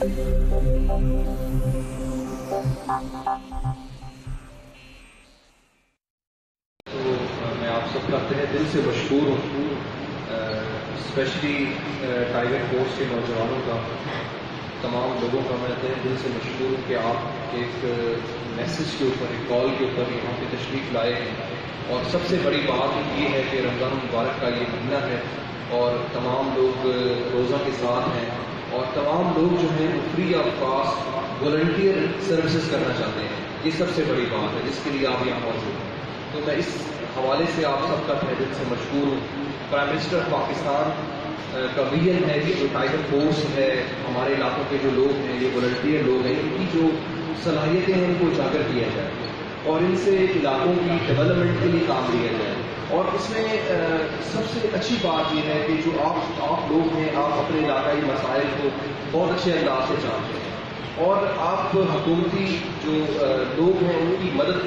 میں آپ سب کا تہ دل سے مشکور ہوں، اسپیشلی ٹائیگر فورس کے نوجوانوں کا، تمام لوگوں کا میں تہ دل سے مشکور ہوں کہ آپ ایک میسج کے اوپر، ایک کال کے اوپر یہاں پہ تشریف لائے ہیں۔ اور سب سے بڑی بات یہ ہے کہ رمضان المبارک کا یہ مہینہ ہے اور تمام لوگ روزہ کے ساتھ ہیں، اور تمام لوگ جو ہیں free of cost volunteer services کرنا چاہتے ہیں۔ یہ سب سے بڑی بات ہے جس کے لیے آپ یہاں موجود ہیں۔ تو میں اس حوالے سے آپ سب کا تہ دل سے مشکور ہوں۔ پرائم منسٹر پاکستان کا ویژن ہے کہ جو ٹائیگر فورس ہے، ہمارے علاقوں کے جو لوگ ہیں، یہ والنٹیئر لوگ ہیں، ان کی جو صلاحیتیں ہیں ان کو اجاگر کیا جائے اور ان سے علاقوں کی ڈیولپمنٹ کے لیے کام لیا جائے۔ اور اس میں سب سے اچھی بات یہ ہے کہ جو آپ لوگ ہیں، آپ اپنے علاقائی مسائل کو بہت اچھے انداز سے جانتے ہیں اور آپ حکومتی جو لوگ ہیں ان کی مدد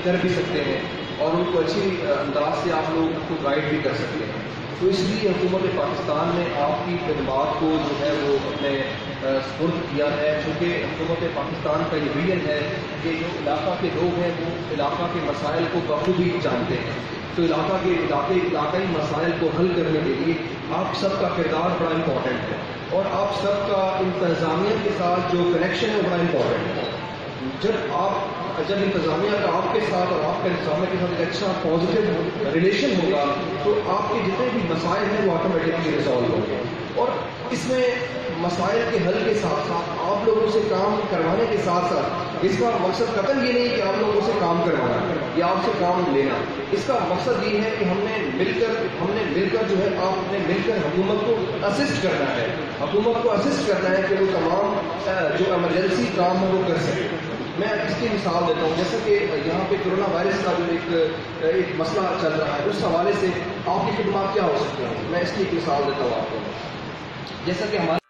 کر بھی سکتے ہیں اور ان کو اچھی انداز سے آپ لوگ کو گائیڈ بھی کر سکتے ہیں۔ تو اس لیے حکومت پاکستان نے آپ کی خدمات کو جو ہے وہ اپنے سپرد کیا ہے، چونکہ حکومت پاکستان کا یہ ویژن ہے کہ جو علاقہ کے لوگ ہیں وہ علاقہ کے مسائل کو بخوبی جانتے ہیں۔ تو علاقائی مسائل کو حل کرنے کے لیے آپ سب کا کردار بڑا امپورٹنٹ ہے اور آپ سب کا انتظامیہ کے ساتھ جو کنیکشن ہے وہ بڑا امپورٹنٹ ہے۔ جب انتظامیہ کا آپ کے ساتھ اور آپ کے انتظامیہ کے ساتھ ایک اچھا پازیٹیو ریلیشن ہوگا تو آپ کے جتنے بھی مسائل ہیں وہ آٹومیٹکلی ریزالو ہوں گے۔ اور اس میں مسائل کے حل کے ساتھ ساتھ آپ لوگوں سے کام کروانے کے ساتھ ساتھ اس کا مقصد قطعاً یہ نہیں کہ آپ لوگوں سے کام کروانا یا آپ سے کام لینا۔ اس کا مقصد یہ ہے کہ ہم نے مل کر جو ہے آپ نے مل کر حکومت کو اسسٹ کرنا ہے، حکومت کو اسسٹ کرنا ہے کہ وہ تمام جو ایمرجنسی کام ہے وہ کر سکے۔ میں اس کی مثال دیتا ہوں، جیسا کہ یہاں پہ کرونا وائرس کا جو ایک مسئلہ چل رہا ہے، اس حوالے سے آپ کی خدمات کیا ہو سکتی ہیں۔ میں اس کی ایک مثال دیتا ہوں آپ کو، جیسا کہ ہمارے